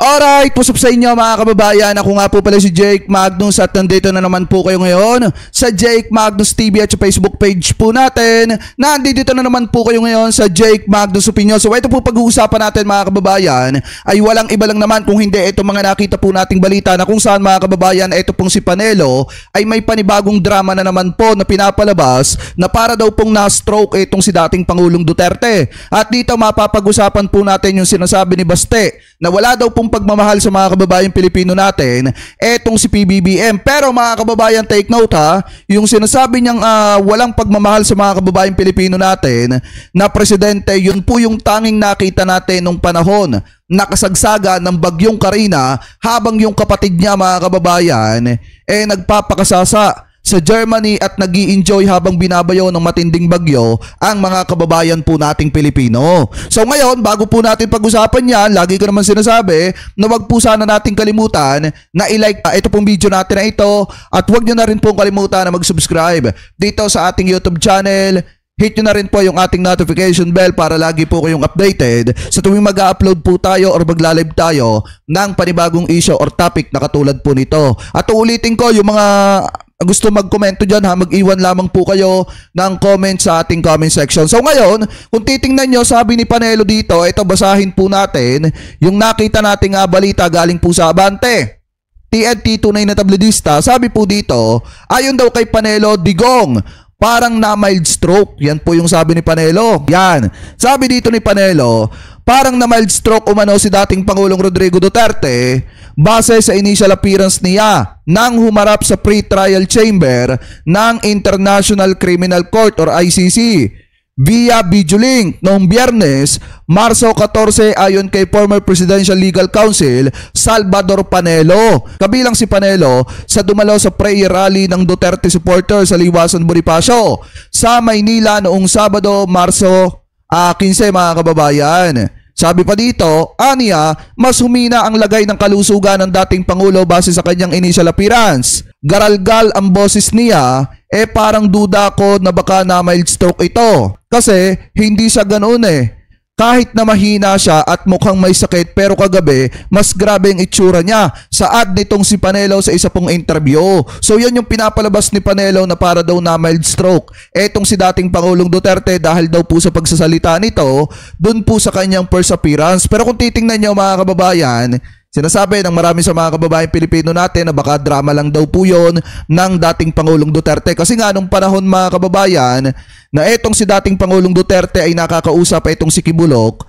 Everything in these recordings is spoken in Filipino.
Alright, what's up sa inyo mga kababayan? Ako nga po pala si Jake Magnus at nandito na naman po kayo ngayon sa Jake Magnus TV at sa Facebook page po natin. Nandito na naman po kayo ngayon sa Jake Magnus Opinion. So ito po pag-uusapan natin mga kababayan ay walang iba lang naman kung hindi ito mga nakita po nating balita na kung saan mga kababayan ito pong si Panelo ay may panibagong drama na naman po na pinapalabas na para daw pong na-stroke itong si dating Pangulong Duterte. At dito mapapag-usapan po natin yung sinasabi ni Baste na wala daw pong pagmamahal sa mga kababayan Pilipino natin, etong si PBBM. Pero mga kababayan, take note ha, yung sinasabi niyang walang pagmamahal sa mga kababayan Pilipino natin na presidente, yun po yung tanging nakita natin nung panahon nakasagsaga ng bagyong Karina habang yung kapatid niya mga kababayan nagpapakasasa sa Germany at nag-i-enjoy habang binabayo ng matinding bagyo ang mga kababayan po nating Pilipino. So ngayon, bago po natin pag-usapan yan, lagi ko naman sinasabi na wag po sana nating kalimutan na i-like ito pong video natin na ito at wag nyo na rin pong kalimutan na mag-subscribe dito sa ating YouTube channel. Hit nyo na rin po yung ating notification bell para lagi po kayong updated sa tuwing mag-upload po tayo or magla-live tayo ng panibagong issue or topic na katulad po nito. At uulitin ko yung mga gusto mag-komento dyan ha, mag-iwan lamang po kayo ng comment sa ating comment section. So ngayon, kung titingnan nyo, sabi ni Panelo dito, ito basahin po natin yung nakita nating balita galing po sa Abante. TNT tunay na tabloidista, sabi po dito, ayon daw kay Panelo, Digong, parang na mild stroke. Yan po yung sabi ni Panelo. Yan. Sabi dito ni Panelo, parang na mild stroke umano si dating Pangulong Rodrigo Duterte base sa initial appearance niya nang humarap sa pre-trial chamber ng International Criminal Court or ICC via video link noong Biyernes, Marso 14 ayon kay former Presidential Legal Counsel Salvador Panelo. Kabilang si Panelo sa dumalo sa prayer rally ng Duterte supporters sa Liwasan, Bonifacio sa Maynila noong Sabado, Marso 15 mga kababayan. Sabi pa dito, aniya, mas humina ang lagay ng kalusugan ng dating Pangulo base sa kanyang initial appearance. Garalgal ang boses niya, parang duda ko na baka na mild stroke ito. Kasi hindi siya ganoon Kahit na mahina siya at mukhang may sakit pero kagabi, mas grabe ang itsura niya sa ad nitong si Panelo sa isa pong interview. So yan yung pinapalabas ni Panelo na para daw na mild stroke. Etong si dating Pangulong Duterte dahil daw po sa pagsasalita nito, dun po sa kanyang first appearance. Pero kung titingnan nyo mga kababayan, sinasabi ng marami sa mga kababayan Pilipino natin na baka drama lang daw po yun ng dating Pangulong Duterte. Kasi nga nung panahon mga kababayan na etong si dating Pangulong Duterte ay nakakausap etong si Kibulok,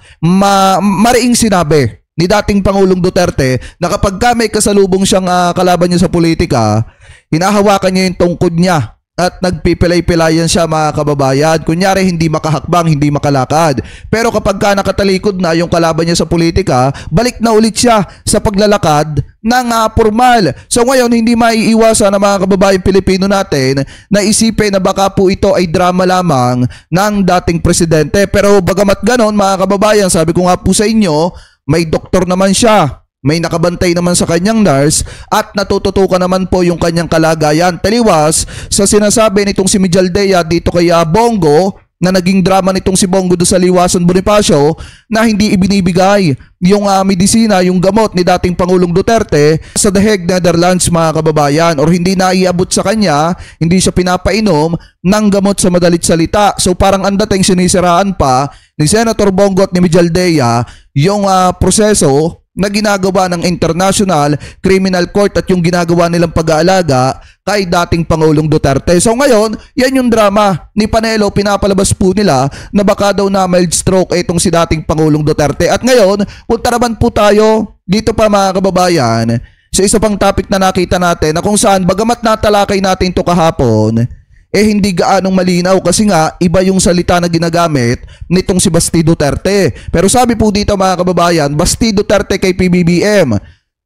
mariing sinabi ni dating Pangulong Duterte na kapag may kasalubong siyang kalaban niya sa politika, hinahawakan niya yung tungkod niya at nagpipilay-pilayan siya mga kababayan. Kunyari hindi makahakbang, hindi makalakad. Pero kapag nakatalikod na yung kalaban niya sa politika, balik na ulit siya sa paglalakad ng formal. So ngayon hindi maiiwasan ng mga kababayan Pilipino natin na isipin na baka po ito ay drama lamang ng dating presidente. Pero bagamat ganon mga kababayan, sabi ko nga po sa inyo, may doktor naman siya. May nakabantay naman sa kanyang nurse at natututukan naman po yung kanyang kalagayan. Taliwas sa sinasabi nitong si Mijaldea dito kay Bongo na naging drama nitong si Bongo do sa Liwasan, Bonifacio na hindi ibinibigay yung medisina, yung gamot ni dating Pangulong Duterte sa The Hague, Netherlands mga kababayan, or hindi naiabot sa kanya, hindi siya pinapainom ng gamot sa madalit salita. So parang ang dating sinisiraan pa ni Senator Bongo at ni Mijaldea yung proseso na ginagawa ng International Criminal Court at yung ginagawa nilang pag-aalaga kay dating Pangulong Duterte. So ngayon, yan yung drama ni Panelo, pinapalabas po nila na baka daw na mild stroke itong si dating Pangulong Duterte. At ngayon, punta naman po tayo dito pa mga kababayan sa isa pang topic na nakita natin na kung saan bagamat natalakay natin ito kahapon, hindi gaanong malinaw kasi nga iba yung salita na ginagamit nitong si Basti Duterte. Pero sabi po dito mga kababayan, Basti Duterte kay PBBM,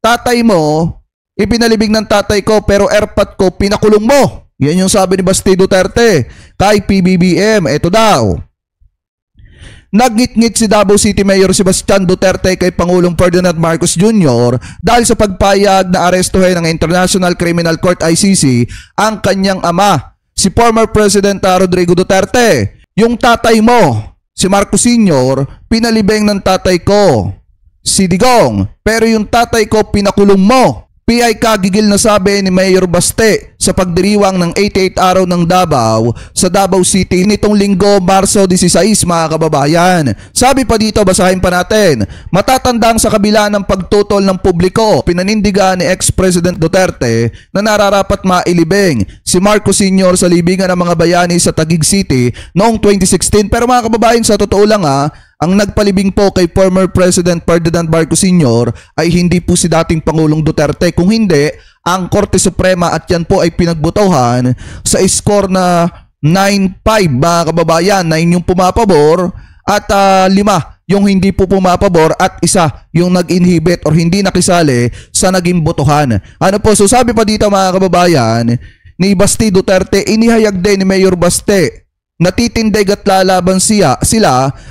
tatay mo, ipinalibing ng tatay ko pero airpot ko pinakulong mo. Yan yung sabi ni Basti Duterte kay PBBM. Ito daw. Nagngit-ngit si Davao City Mayor Sebastian Duterte kay Pangulong Ferdinand Marcos Jr. dahil sa pagpayag na arestuhin ng International Criminal Court ICC ang kanyang ama, si former President Rodrigo Duterte. Yung tatay mo, si Marcos Sr., pinalibing ng tatay ko. si Digong. Pero yung tatay ko pinakulong mo. PI kagigil na sabi ni Mayor Baste sa pagdiriwang ng 88 araw ng Davao sa Davao City nitong linggo Marso 16 mga kababayan. Sabi pa dito, basahin pa natin. Matatandang sa kabila ng pagtutol ng publiko, pinanindigan ni ex-President Duterte na nararapat mailibing si Marcos Sr. sa libingan ng mga bayani sa Taguig City noong 2016. Pero mga kababayan, sa totoo lang ang nagpalibing po kay former President Ferdinand Marcos Sr. ay hindi po si dating Pangulong Duterte. Kung hindi, ang Korte Suprema, at yan po ay pinagbotohan sa score na 9-5 mga kababayan. 9 yung pumapabor at 5 yung hindi po pumapabor at 1 yung nag-inhibit or hindi nakisali sa naging botohan. Ano po, so sabi pa dito mga kababayan, ni Basti Duterte, inihayag din ni Mayor Baste natitindig at lalaban sila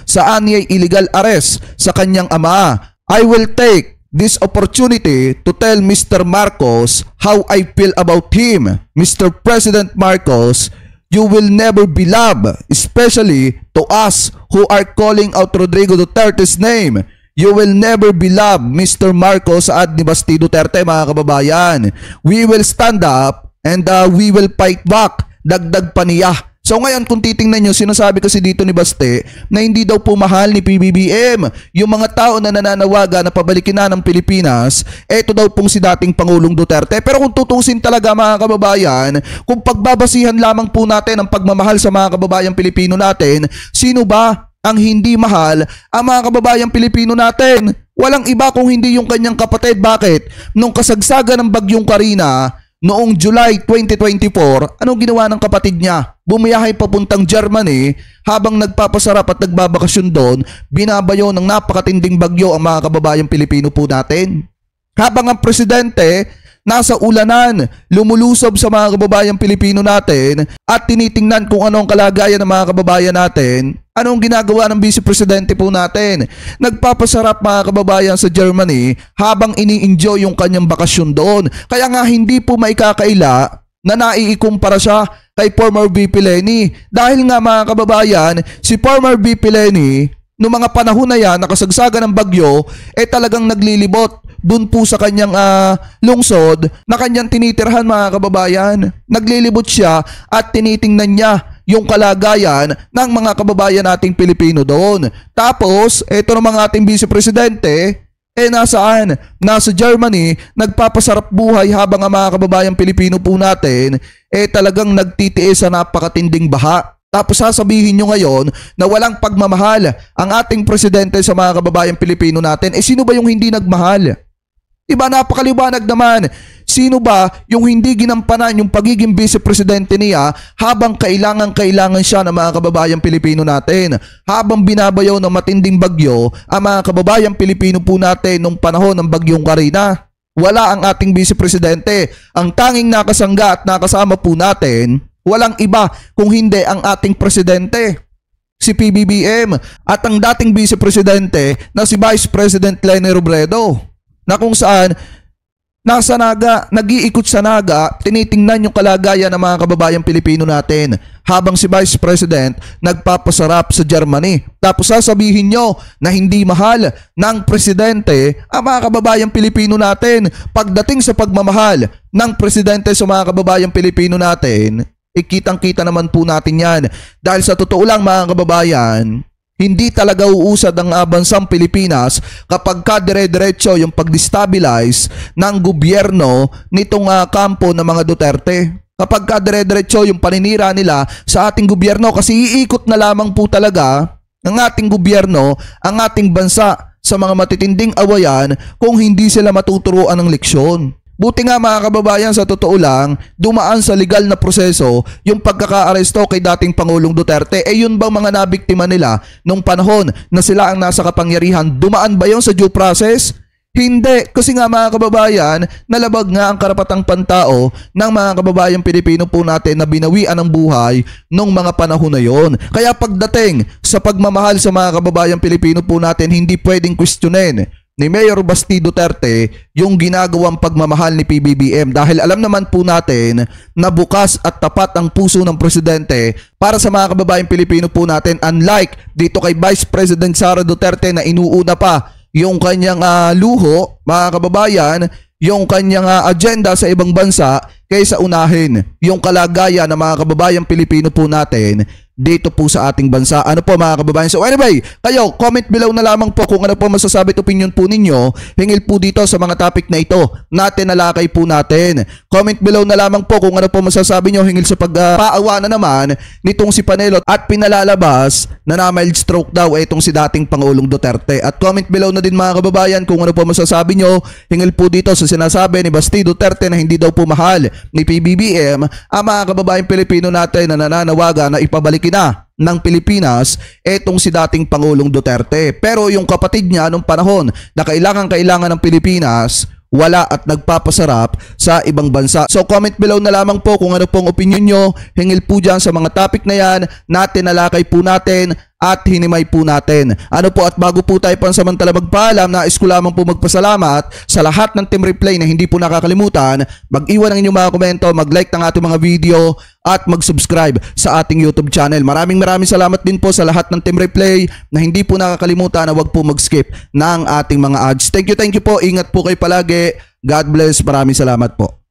sa anyay illegal arrest sa kanyang ama. I will take this opportunity to tell Mr. Marcos how I feel about him. Mr. President Marcos, you will never be loved, especially to us who are calling out Rodrigo Duterte's name. You will never be loved, Mr. Marcos, saad ni Basti Duterte mga kababayan. We will stand up and we will fight back. Dagdag pa niya. So ngayon kung titingnan nyo, sinasabi kasi dito ni Baste na hindi daw po mahal ni PBBM yung mga tao na nananawaga na pabalikin na ng Pilipinas. Eto daw pong si dating Pangulong Duterte. Pero kung tutusin talaga mga kababayan, kung pagbabasihan lamang po natin ang pagmamahal sa mga kababayang Pilipino natin, sino ba ang hindi mahal ang mga kababayang Pilipino natin? Walang iba kung hindi yung kanyang kapatid. Bakit? Nung kasagsagan ng Bagyong Karina noong July 2024, anong ginawa ng kapatid niya? Bumiyahe papuntang Germany habang nagpapasarap at nagbabakasyon doon, binabayo ng napakatinding bagyo ang mga kababayang Pilipino po natin. Habang ang presidente nasa ulanan, lumulusob sa mga kababayang Pilipino natin at tinitingnan kung ano ang kalagayan ng mga kababayan natin, anong ginagawa ng Vice Presidente po natin? Nagpapasarap mga kababayan sa Germany habang ini-enjoy yung kanyang bakasyon doon. Kaya nga hindi po maikakaila na naiikumpara siya kay former VP Leni. Dahil nga mga kababayan, si former VP Leni, noong mga panahon na yan, nakasagsagan ng bagyo, talagang naglilibot dun po sa kanyang lungsod na kanyang tinitirhan mga kababayan. Naglilibot siya at tinitingnan niya yung kalagayan ng mga kababayan nating Pilipino doon. Tapos, eto namang ating Vice Presidente, nasaan? Nasa Germany, nagpapasarap buhay habang ang mga kababayang Pilipino po natin, talagang nagtitiis sa napakatinding baha. Tapos sasabihin nyo ngayon na walang pagmamahal ang ating presidente sa mga kababayang Pilipino natin. Sino ba yung hindi nagmahal? Diba, napakaliwanag naman. Sino ba yung hindi ginampanan yung pagiging vice-presidente niya habang kailangan siya ng mga kababayang Pilipino natin? Habang binabayaw ng matinding bagyo ang mga kababayang Pilipino po natin nung panahon ng Bagyong Karina. Wala ang ating vice-presidente. Ang tanging nakasangga at nakasama po natin, walang iba kung hindi ang ating presidente, si PBBM, at ang dating vice-presidente na si Vice President Leni Robredo, na kung saan nasa Naga, nag-iikot sa Naga, tinitingnan yung kalagayan ng mga kababayang Pilipino natin habang si Vice President nagpapasarap sa Germany. Tapos sasabihin nyo na hindi mahal ng presidente ang mga kababayang Pilipino natin. Pagdating sa pagmamahal ng presidente sa mga kababayang Pilipino natin, kitang-kita naman po natin yan. Dahil sa totoo lang mga kababayan, hindi talaga uusad ang bansang Pilipinas kapag dire-diretso yung pag-destabilize ng gobyerno nitong kampo ng mga Duterte. Kapag dire-diretso yung paninira nila sa ating gobyerno, kasi iikot na lamang po talaga ng ating gobyerno ang ating bansa sa mga matitinding awayan kung hindi sila matuturuan ng leksyon. Buti nga mga kababayan, sa totoo lang, dumaan sa legal na proseso yung pagkaka-aresto kay dating Pangulong Duterte. Yun bang mga nabiktima nila nung panahon na sila ang nasa kapangyarihan? Dumaan ba yun sa due process? Hindi. Kasi nga mga kababayan, nalabag nga ang karapatang pantao ng mga kababayang Pilipino po natin na binawian ng buhay nung mga panahon na yon. Kaya pagdating sa pagmamahal sa mga kababayang Pilipino po natin, hindi pwedeng questionin ni Mayor Basti Duterte yung ginagawang pagmamahal ni PBBM, dahil alam naman po natin na bukas at tapat ang puso ng presidente para sa mga kababayang Pilipino po natin, unlike dito kay Vice President Sara Duterte na inuuna pa yung kanyang luho, mga kababayan, yung kanyang agenda sa ibang bansa kaysa unahin yung kalagayan ng mga kababayang Pilipino po natin dito po sa ating bansa. Ano po mga kababayan? So anyway, kayo, comment below na lamang po kung ano po masasabi at opinion po ninyo hingil po dito sa mga topic na ito na tinalakay po natin. Comment below na lamang po kung ano po masasabi nyo hingil sa pagpaawa na naman nitong si Panelo at pinalalabas na mild stroke daw itong si dating Pangulong Duterte. At comment below na din mga kababayan kung ano po masasabi nyo hingil po dito sa sinasabi ni Basti Duterte na hindi daw po mahal ni PBBM ang mga kababayang Pilipino natin na nananawagan na ipabalik na ng Pilipinas etong si dating Pangulong Duterte. Pero yung kapatid niya nung panahon na kailangan ng Pilipinas, wala at nagpapasarap sa ibang bansa. So comment below na lamang po kung ano pong opinion nyo hingil po dyan sa mga topic na yan na tinalakay po natin at hinimay po natin. Ano po, at bago po tayo pansamantala magpaalam, nais ko lamang po magpasalamat sa lahat ng Team Replay na hindi po nakakalimutan mag-iwan ng inyong mga komento, mag-like ng ating mga video at mag-subscribe sa ating YouTube channel. Maraming salamat din po sa lahat ng Team Replay na hindi po nakakalimutan na wag po mag-skip ng ating mga ads. Thank you po. Ingat po kayo palagi. God bless. Maraming salamat po.